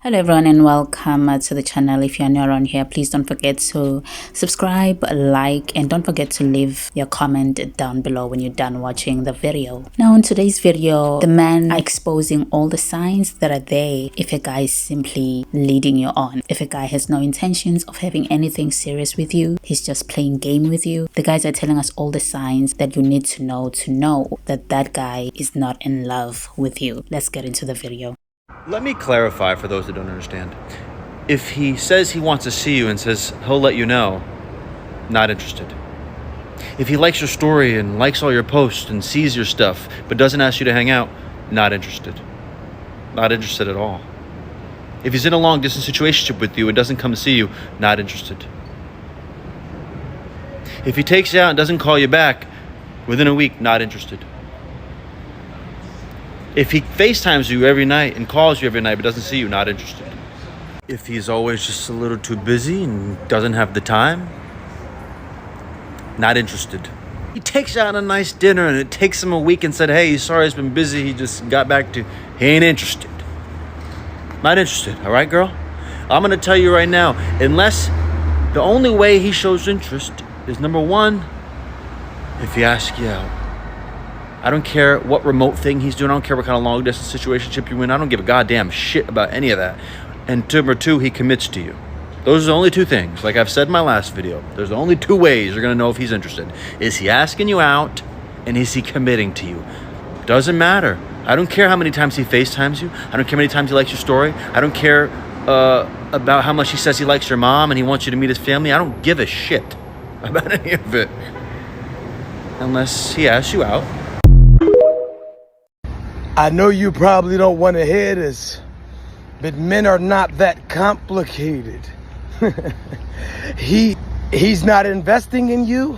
Hello everyone and welcome to the channel. If you're new around here, please don't forget to subscribe, like, and don't forget to leave your comment down below when you're done watching the video. Now in today's video, the man are exposing all the signs that are there if a guy is simply leading you on. If a guy has no intentions of having anything serious with you, he's just playing game with you. The guys are telling us all the signs that you need to know that that guy is not in love with you. Let's get into the video. Let me clarify for those that don't understand. If he says he wants to see you and says he'll let you know, not interested. If he likes your story and likes all your posts and sees your stuff but doesn't ask you to hang out, not interested. Not interested at all. If he's in a long distance situationship with you and doesn't come to see you, not interested. If he takes you out and doesn't call you back within a week, not interested. If he FaceTimes you every night and calls you every night but doesn't see you, not interested. If he's always just a little too busy and doesn't have the time, not interested. He takes you out on a nice dinner and it takes him a week and said, hey, he's sorry, he's been busy, he just got back to, he ain't interested. Not interested, all right, girl? I'm gonna tell you right now, unless the only way he shows interest is number one, if he asks you out. I don't care what remote thing he's doing. I don't care what kind of long distance situationship you're in. I don't give a goddamn shit about any of that. And number two, he commits to you. Those are the only two things. Like I've said in my last video, there's only two ways you're gonna know if he's interested. Is he asking you out and is he committing to you? Doesn't matter. I don't care how many times he FaceTimes you. I don't care how many times he likes your story. I don't care about how much he says he likes your mom and he wants you to meet his family. I don't give a shit about any of it. Unless he asks you out. I know you probably don't want to hear this, but men are not that complicated. He's not investing in you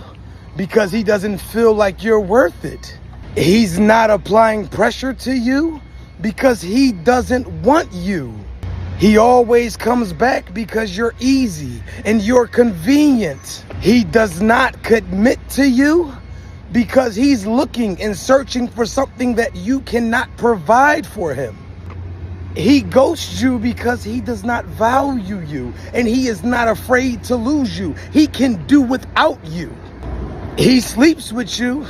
because he doesn't feel like you're worth it. He's not applying pressure to you because he doesn't want you. He always comes back because you're easy and you're convenient. He does not commit to you because he's looking and searching for something that you cannot provide for him. He ghosts you because he does not value you and he is not afraid to lose you. He can do without you. He sleeps with you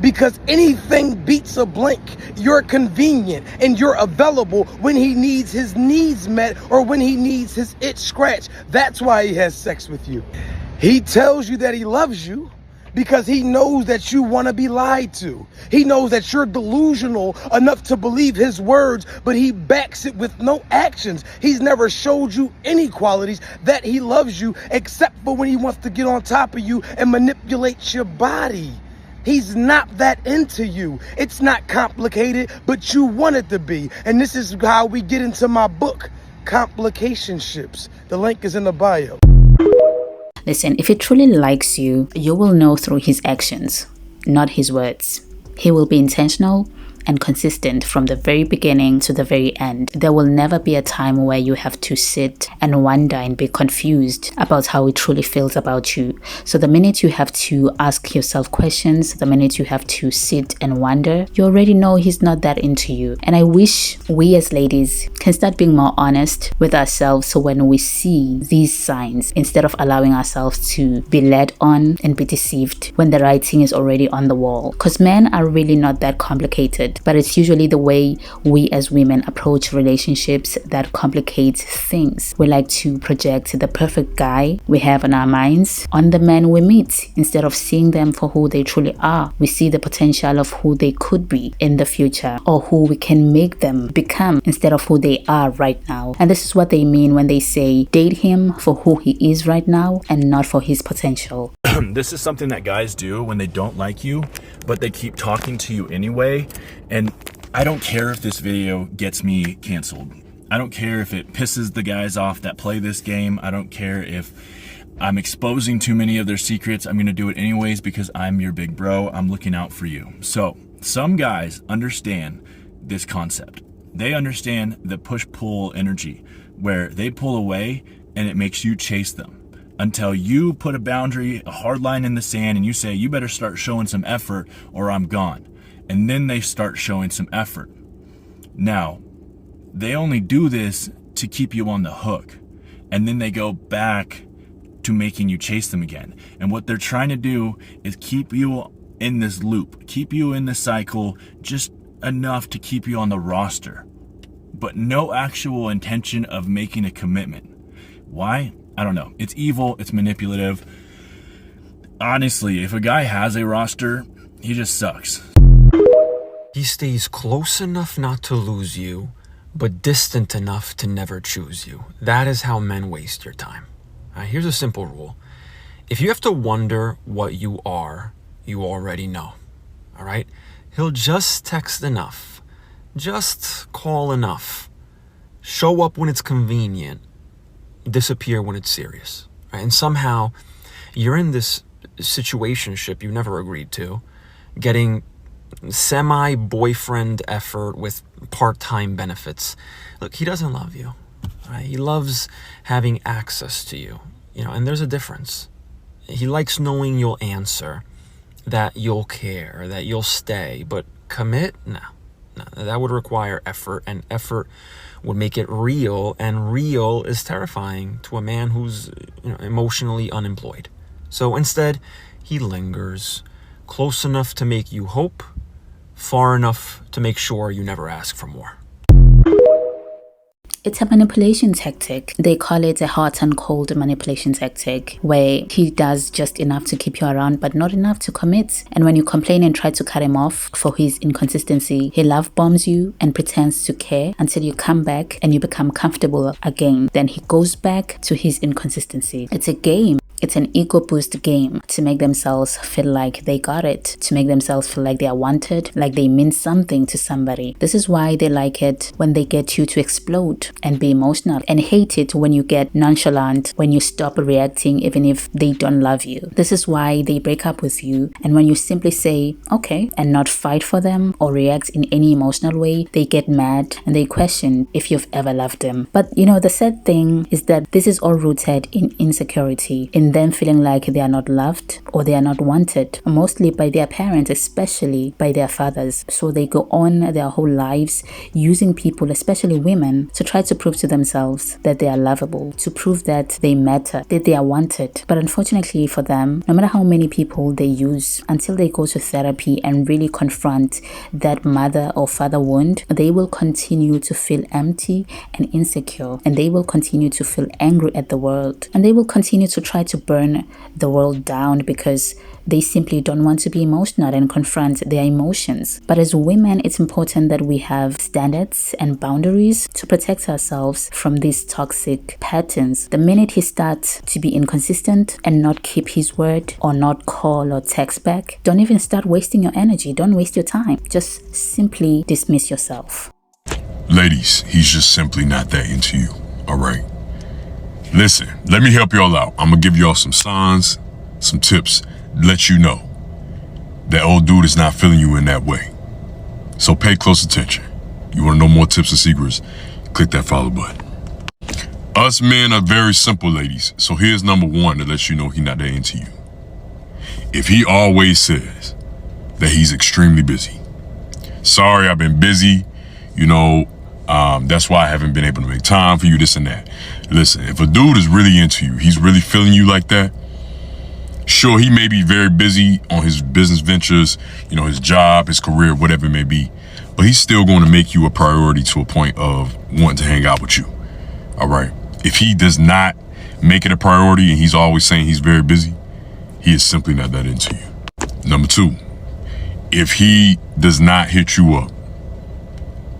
because anything beats a blink. You're convenient and you're available when he needs his needs met or when he needs his itch scratched. That's why he has sex with you. He tells you that he loves you because he knows that you want to be lied to. He knows that you're delusional enough to believe his words, but he backs it with no actions. He's never showed you any qualities that he loves you, except for when he wants to get on top of you and manipulate your body. He's not that into you. It's not complicated, but you want it to be. And this is how we get into my book, Complicationships. The link is in the bio. Listen, if he truly likes you, you will know through his actions, not his words. He will be intentional and consistent from the very beginning to the very end. There will never be a time where you have to sit and wonder and be confused about how he truly feels about you. So the minute you have to ask yourself questions, the minute you have to sit and wonder, you already know he's not that into you. And I wish we as ladies can start being more honest with ourselves, so when we see these signs, instead of allowing ourselves to be led on and be deceived when the writing is already on the wall. Because men are really not that complicated, but it's usually the way we as women approach relationships that complicates things. We like to project the perfect guy we have in our minds on the men we meet. Instead of seeing them for who they truly are, we see the potential of who they could be in the future, or who we can make them become instead of who they are right now. And this is what they mean when they say date him for who he is right now and not for his potential. This is something that guys do when they don't like you, but they keep talking to you anyway. And I don't care if this video gets me canceled. I don't care if it pisses the guys off that play this game. I don't care if I'm exposing too many of their secrets. I'm gonna do it anyways because I'm your big bro. I'm looking out for you. So some guys understand this concept. They understand the push-pull energy where they pull away and it makes you chase them until you put a boundary, a hard line in the sand, and you say, you better start showing some effort or I'm gone. And then they start showing some effort. Now, they only do this to keep you on the hook. And then they go back to making you chase them again. And what they're trying to do is keep you in this loop, keep you in the cycle just enough to keep you on the roster, but no actual intention of making a commitment. Why? I don't know. It's evil. It's manipulative. Honestly, if a guy has a roster, he just sucks. He stays close enough not to lose you, but distant enough to never choose you. That is how men waste your time. Here's a simple rule. If you have to wonder what you are, you already know. All right? He'll just text enough, just call enough, show up when it's convenient, disappear when it's serious. Right? And somehow you're in this situationship you never agreed to, getting semi-boyfriend effort with part-time benefits. Look, he doesn't love you. Right? He loves having access to you. And there's a difference. He likes knowing you'll answer, that you'll care, that you'll stay, but commit? No, that would require effort, and effort would make it real, and real is terrifying to a man who's emotionally unemployed. So instead, he lingers, close enough to make you hope, far enough to make sure you never ask for more. It's a manipulation tactic. They call it a hot and cold manipulation tactic, where he does just enough to keep you around, but not enough to commit. And when you complain and try to cut him off for his inconsistency, he love bombs you and pretends to care until you come back and you become comfortable again. Then he goes back to his inconsistency. It's a game. It's an ego boost game to make themselves feel like they got it, to make themselves feel like they are wanted, like they mean something to somebody. This is why they like it when they get you to explode and be emotional, and hate it when you get nonchalant, when you stop reacting even if they don't love you. This is why they break up with you, and when you simply say okay and not fight for them or react in any emotional way, they get mad and they question if you've ever loved them. But the sad thing is that this is all rooted in insecurity, in them feeling like they are not loved or they are not wanted, mostly by their parents, especially by their fathers. So they go on their whole lives using people, especially women, to try to prove to themselves that they are lovable, to prove that they matter, that they are wanted. But unfortunately for them, no matter how many people they use, until they go to therapy and really confront that mother or father wound, they will continue to feel empty and insecure, and they will continue to feel angry at the world, and they will continue to try to burn the world down because they simply don't want to be emotional and confront their emotions. But as women, it's important that we have standards and boundaries to protect ourselves from these toxic patterns. The minute he starts to be inconsistent and not keep his word or not call or text back, don't even start wasting your energy. Don't waste your time. Just simply dismiss yourself. Ladies, he's just simply not that into you, all right? Listen, let me help y'all out. I'm gonna give y'all some signs, some tips, let you know that old dude is not feeling you in that way. So pay close attention. You wanna know more tips and secrets? Click that follow button. Us men are very simple, ladies. So here's number one to let you know he's not that into you. If he always says that he's extremely busy, sorry, I've been busy, that's why I haven't been able to make time for you, this and that. Listen, if a dude is really into you, he's really feeling you like that, sure, he may be very busy on his business ventures, his job, his career, whatever it may be, but he's still going to make you a priority to a point of wanting to hang out with you, all right? If he does not make it a priority and he's always saying he's very busy, he is simply not that into you. Number two, if he does not hit you up,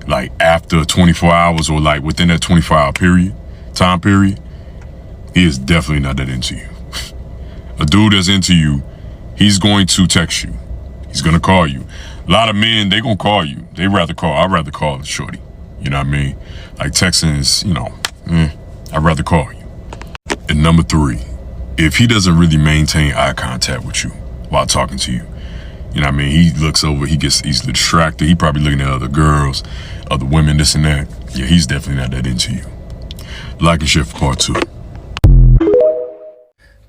like after 24 hours or like within that 24-hour time period, he is definitely not that into you. A dude that's into you, he's going to text you. He's going to call you. A lot of men, they going to call you. I'd rather call the shorty. You know what I mean? Like texting is, I'd rather call you. And number three, if he doesn't really maintain eye contact with you while talking to you, you know what I mean? He looks over, he gets easily distracted. He probably looking at other girls, other women, this and that. Yeah, he's definitely not that into you. Like and share for part 2.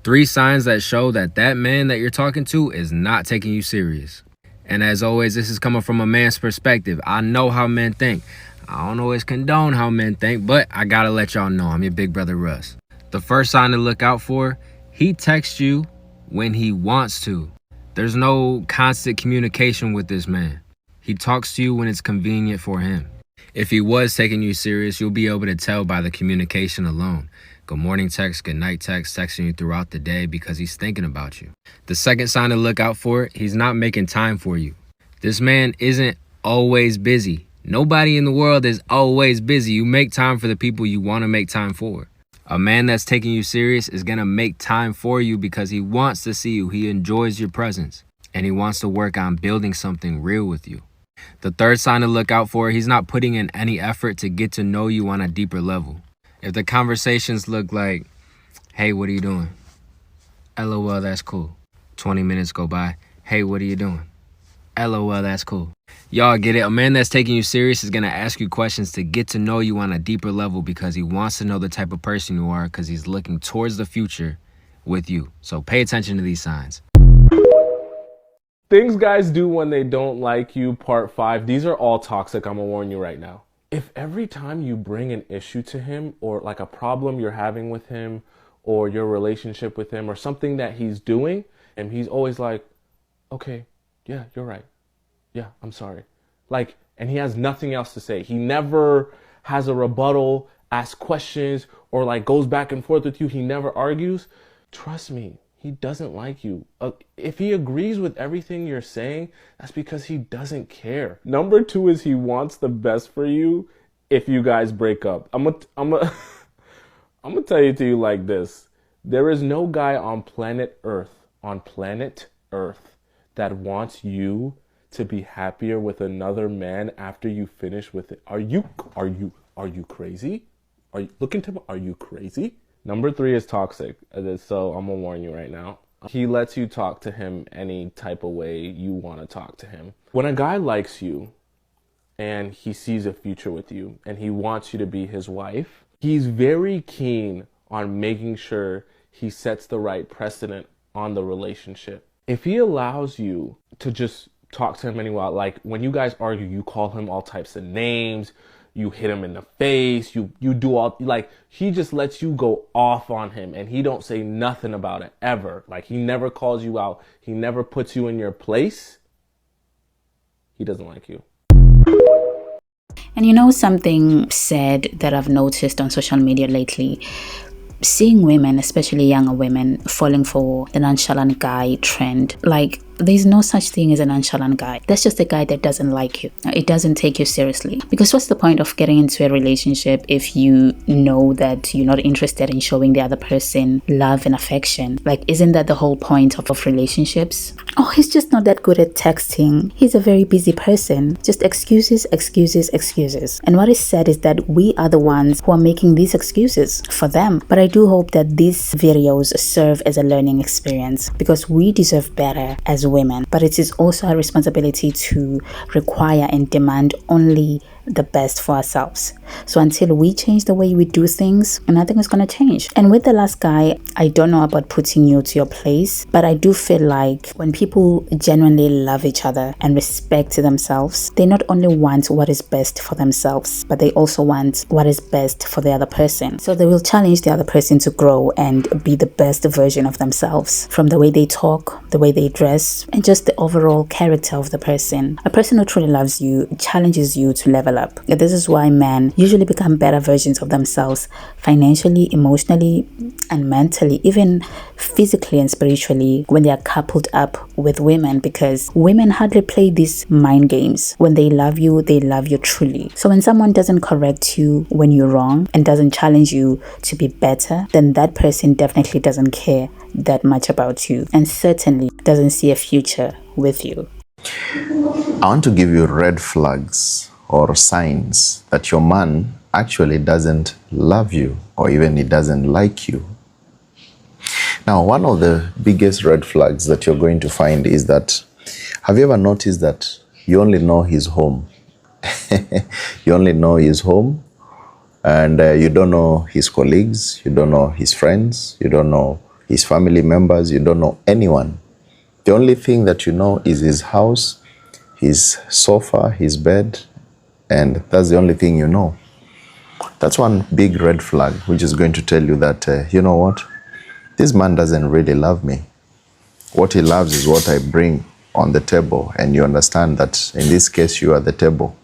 3 signs that show that man that you're talking to is not taking you serious. And as always, this is coming from a man's perspective. I know how men think. I don't always condone how men think, but I gotta let y'all know I'm your big brother Russ. The first sign to look out for, he texts you when he wants to. There's no constant communication with this man. He talks to you when it's convenient for him. If he was taking you serious, you'll be able to tell by the communication alone. Good morning text, good night text, texting you throughout the day because he's thinking about you. The second sign to look out for, he's not making time for you. This man isn't always busy. Nobody in the world is always busy. You make time for the people you want to make time for. A man that's taking you serious is going to make time for you because he wants to see you. He enjoys your presence and he wants to work on building something real with you. The third sign to look out for, he's not putting in any effort to get to know you on a deeper level. If the conversations look like, hey, what are you doing? LOL, that's cool. 20 minutes go by. Hey, what are you doing? LOL, that's cool. Y'all get it? A man that's taking you serious is going to ask you questions to get to know you on a deeper level because he wants to know the type of person you are because he's looking towards the future with you. So pay attention to these signs. Things guys do when they don't like you, part 5. These are all toxic, I'm gonna warn you right now. If every time you bring an issue to him or like a problem you're having with him or your relationship with him or something that he's doing and he's always like, okay, yeah, you're right. Yeah, I'm sorry. Like, and he has nothing else to say. He never has a rebuttal, asks questions, or like goes back and forth with you. He never argues. Trust me, he doesn't like you. If he agrees with everything you're saying, that's because he doesn't care. Number 2 is he wants the best for you if you guys break up. I'm gonna tell you to you like this. There is no guy on planet Earth, that wants you to be happier with another man after you finish with it. Are you crazy? Look into me. Are you crazy? Number 3 is toxic. So I'm gonna warn you right now. He lets you talk to him any type of way you want to talk to him. When a guy likes you and he sees a future with you and he wants you to be his wife, he's very keen on making sure he sets the right precedent on the relationship. If he allows you to just talk to him anyway, like when you guys argue, you call him all types of names, you hit him in the face, you do all, like, he just lets you go off on him and he don't say nothing about it ever. Like, he never calls you out. He never puts you in your place. He doesn't like you. And you know something sad that I've noticed on social media lately? Seeing women, especially younger women, falling for the nonchalant guy trend. Like, there's no such thing as a nonchalant guy. That's just a guy that doesn't like you. It doesn't take you seriously. Because what's the point of getting into a relationship if you know that you're not interested in showing the other person love and affection? Like, isn't that the whole point of relationships? Oh, he's just not that good at texting. He's a very busy person. Just excuses, excuses, excuses. And what is sad is that we are the ones who are making these excuses for them. But I do hope that these videos serve as a learning experience because we deserve better as women, but it is also our responsibility to require and demand only the best for ourselves. So until we change the way we do things, nothing is going to change. And with the last guy, I don't know about putting you to your place, but I do feel like when people genuinely love each other and respect themselves, they not only want what is best for themselves, but they also want what is best for the other person. So they will challenge the other person to grow and be the best version of themselves, from the way they talk, the way they dress, and just the overall character of the person. A person who truly loves you challenges you to level up. This is why men usually become better versions of themselves financially, emotionally, and mentally, even physically and spiritually, when they are coupled up with women, because women hardly play these mind games. When they love you truly. So when someone doesn't correct you when you're wrong and doesn't challenge you to be better, then that person definitely doesn't care that much about you and certainly doesn't see a future with you. I want to give you red flags or signs that your man actually doesn't love you or even he doesn't like you. Now, one of the biggest red flags that you're going to find is that, have you ever noticed that you only know his home? You only know his home and you don't know his colleagues, you don't know his friends, you don't know his family members, you don't know anyone. The only thing that you know is his house, his sofa, his bed, and that's the only thing you know. That's one big red flag, which is going to tell you that, you know what? This man doesn't really love me. What he loves is what I bring on the table, and you understand that in this case, you are the table.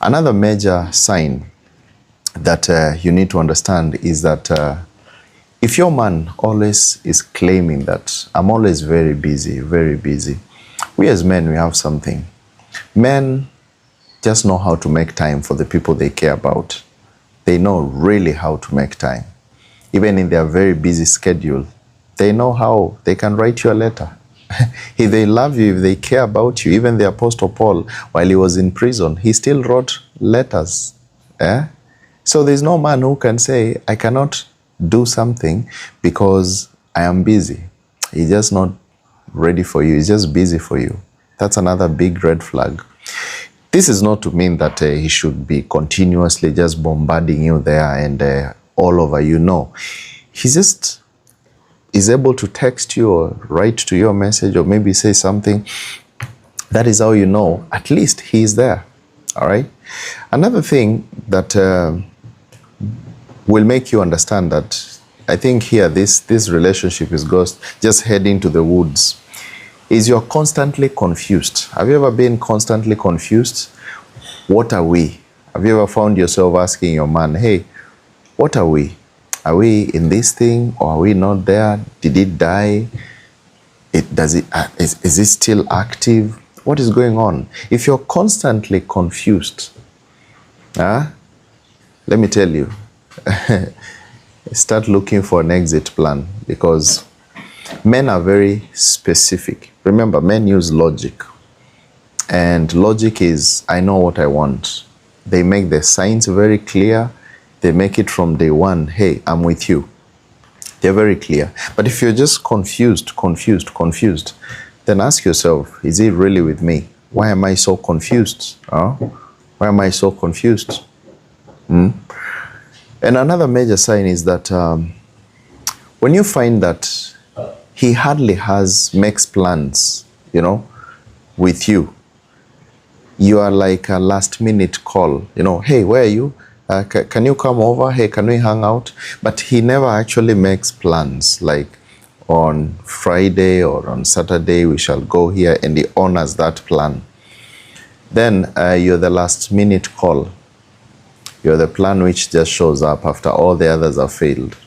Another major sign that you need to understand is that if your man always is claiming that I'm always very busy, we as men, we have something. Men just know how to make time for the people they care about. They know really how to make time. Even in their very busy schedule, they know how they can write you a letter. If they love you, if they care about you, even the Apostle Paul, while he was in prison, he still wrote letters. So there's no man who can say, I cannot do something because I am busy. He's just not ready for you. He's just busy for you. That's another big red flag. This is not to mean that he should be continuously just bombarding you there and all over you. No. He just is able to text you or write to your message or maybe say something. That is how you know at least he is there. All right. Another thing that will make you understand that I think here this relationship is just heading to the woods is you're constantly confused. Have you ever been constantly confused? What are we? Have you ever found yourself asking your man, hey, what are we? Are we in this thing or are we not there? Did it die? Is it still active? What is going on? If you're constantly confused, let me tell you, start looking for an exit plan, because men are very specific. Remember, men use logic. And logic is, I know what I want. They make the signs very clear. They make it from day one, hey, I'm with you. They're very clear. But if you're just confused, then ask yourself, is he really with me? Why am I so confused? Why am I so confused? And another major sign is that when you find that he hardly makes plans, with you, you are like a last minute call, hey, where are you? Can you come over? Hey, can we hang out? But he never actually makes plans, like on Friday or on Saturday, we shall go here, and he honors that plan. Then you're the last minute call. You're the plan which just shows up after all the others have failed.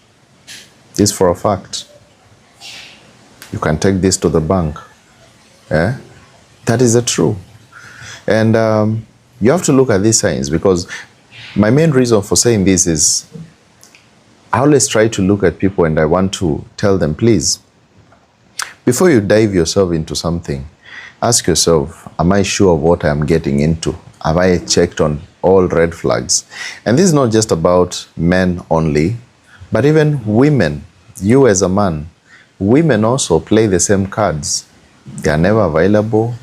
This for a fact. You can take this to the bank. That is the truth. And you have to look at these signs, because my main reason for saying this is I always try to look at people and I want to tell them, please, before you dive yourself into something, ask yourself, am I sure of what I'm getting into? Have I checked on all red flags? And this is not just about men only, but even women. You as a man, women also play the same cards. They are never available.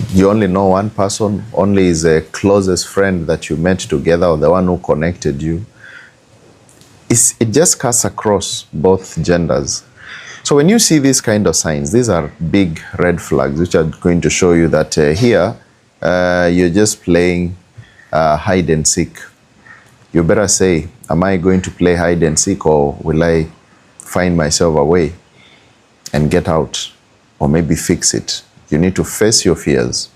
You only know one person, only is a closest friend that you met together or the one who connected you. It just cuts across both genders. So when you see these kind of signs, these are big red flags which are going to show you that here you're just playing hide and seek. You better say, am I going to play hide and seek, or will I find myself a way and get out, or maybe fix it? You need to face your fears.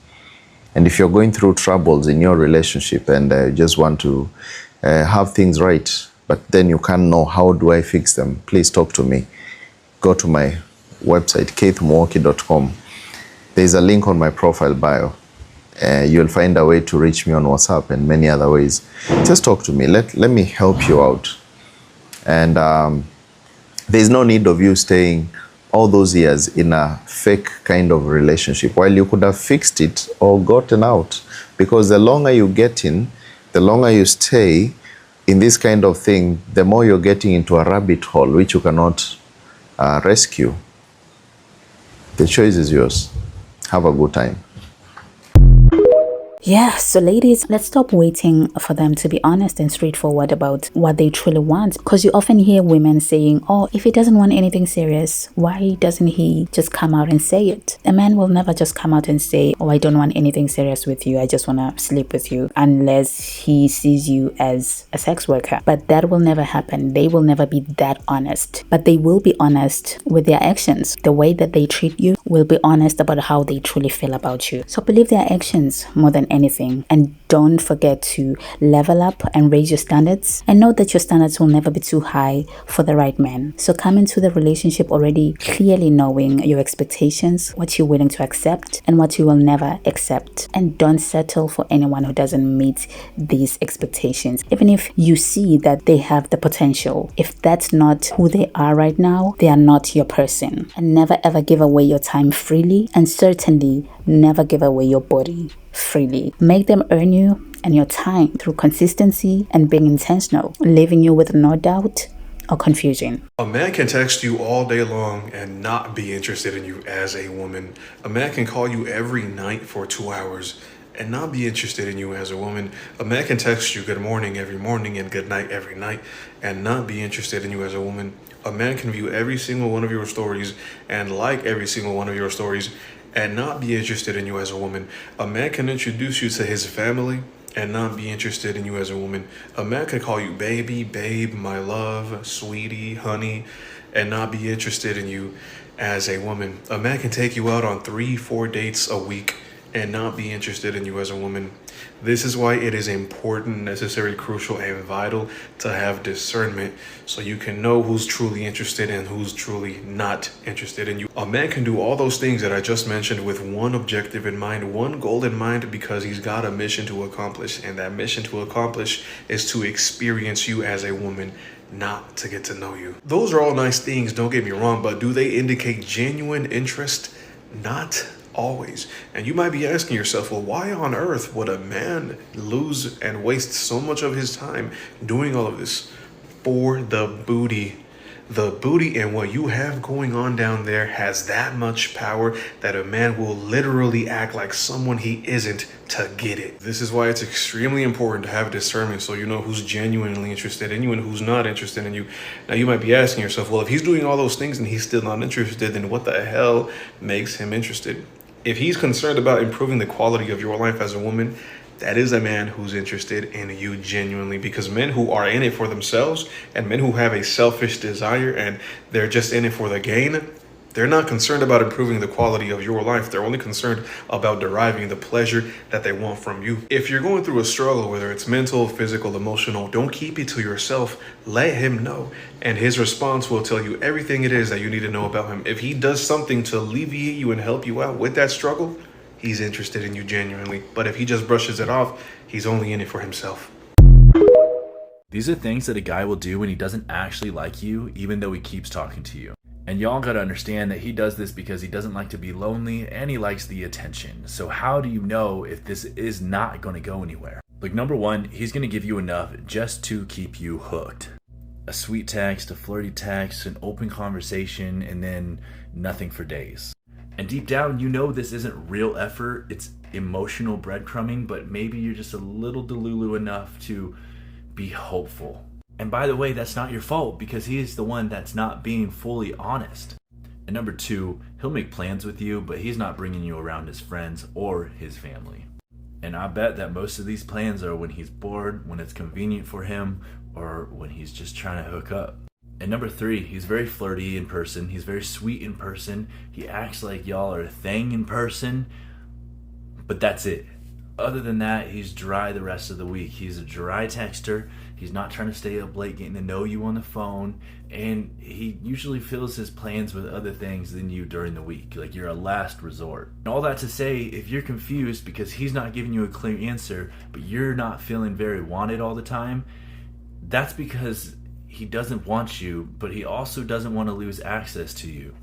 And if you're going through troubles in your relationship and just want to have things right, but then you can't know how do I fix them, please talk to me. Go to my website, keithmwoki.com. There's a link on my profile bio. You'll find a way to reach me on WhatsApp and many other ways. Just talk to me. Let me help you out. And there's no need of you staying all those years in a fake kind of relationship, while you could have fixed it or gotten out. Because the longer you get in, the longer you stay in this kind of thing, the more you're getting into a rabbit hole which you cannot rescue. The choice is yours. Have a good time. Yeah, so ladies, let's stop waiting for them to be honest and straightforward about what they truly want. Because you often hear women saying, oh, if he doesn't want anything serious, why doesn't he just come out and say it? A man will never just come out and say, oh, I don't want anything serious with you, I just want to sleep with you, unless he sees you as a sex worker. But that will never happen. They will never be that honest. But they will be honest with their actions. The way that they treat you will be honest about how they truly feel about you. So believe their actions more than anything, and don't forget to level up and raise your standards, and know that your standards will never be too high for the right man. So come into the relationship already clearly knowing your expectations, what you're willing to accept and what you will never accept, and don't settle for anyone who doesn't meet these expectations. Even if you see that they have the potential, if that's not who they are right now, they are not your person. And never ever give away your time freely, and certainly never give away your body freely. Make them earn you and your time through consistency and being intentional, leaving you with no doubt or confusion. A man can text you all day long and not be interested in you as a woman. A man can call you every night for 2 hours and not be interested in you as a woman. A man can text you good morning every morning and good night every night and not be interested in you as a woman. A man can view every single one of your stories and like every single one of your stories and not be interested in you as a woman. A man can introduce you to his family and not be interested in you as a woman. A man can call you baby, babe, my love, sweetie, honey, and not be interested in you as a woman. A man can take you out on 3-4 dates a week and not be interested in you as a woman. This is why it is important, necessary, crucial, and vital to have discernment so you can know who's truly interested and who's truly not interested in you. A man can do all those things that I just mentioned with one objective in mind, one goal in mind, because he's got a mission to accomplish, and that mission to accomplish is to experience you as a woman, not to get to know you. Those are all nice things, don't get me wrong, but do they indicate genuine interest? Not always. And you might be asking yourself, well, why on earth would a man lose and waste so much of his time doing all of this for the booty? The booty and what you have going on down there has that much power that a man will literally act like someone he isn't to get it. This is why it's extremely important to have discernment so you know who's genuinely interested in you and who's not interested in you. Now you might be asking yourself, well, if he's doing all those things and he's still not interested, then what the hell makes him interested? If he's concerned about improving the quality of your life as a woman, that is a man who's interested in you genuinely, because men who are in it for themselves and men who have a selfish desire and they're just in it for the gain, they're not concerned about improving the quality of your life. They're only concerned about deriving the pleasure that they want from you. If you're going through a struggle, whether it's mental, physical, emotional, don't keep it to yourself. Let him know. And his response will tell you everything it is that you need to know about him. If he does something to alleviate you and help you out with that struggle, he's interested in you genuinely. But if he just brushes it off, he's only in it for himself. These are things that a guy will do when he doesn't actually like you, even though he keeps talking to you. And y'all gotta understand that he does this because he doesn't like to be lonely and he likes the attention. So how do you know if this is not gonna go anywhere? Like, number one, he's gonna give you enough just to keep you hooked. A sweet text, a flirty text, an open conversation, and then nothing for days. And deep down, you know this isn't real effort, it's emotional breadcrumbing, but maybe you're just a little delulu enough to be hopeful. And by the way, that's not your fault because he's the one that's not being fully honest. And number two, he'll make plans with you, but he's not bringing you around his friends or his family. And I bet that most of these plans are when he's bored, when it's convenient for him, or when he's just trying to hook up. And number three, he's very flirty in person. He's very sweet in person. He acts like y'all are a thing in person, but that's it. Other than that, he's dry the rest of the week. He's a dry texter. He's not trying to stay up late getting to know you on the phone. And he usually fills his plans with other things than you during the week. Like, you're a last resort. And all that to say, if you're confused because he's not giving you a clear answer, but you're not feeling very wanted all the time, that's because he doesn't want you, but he also doesn't want to lose access to you.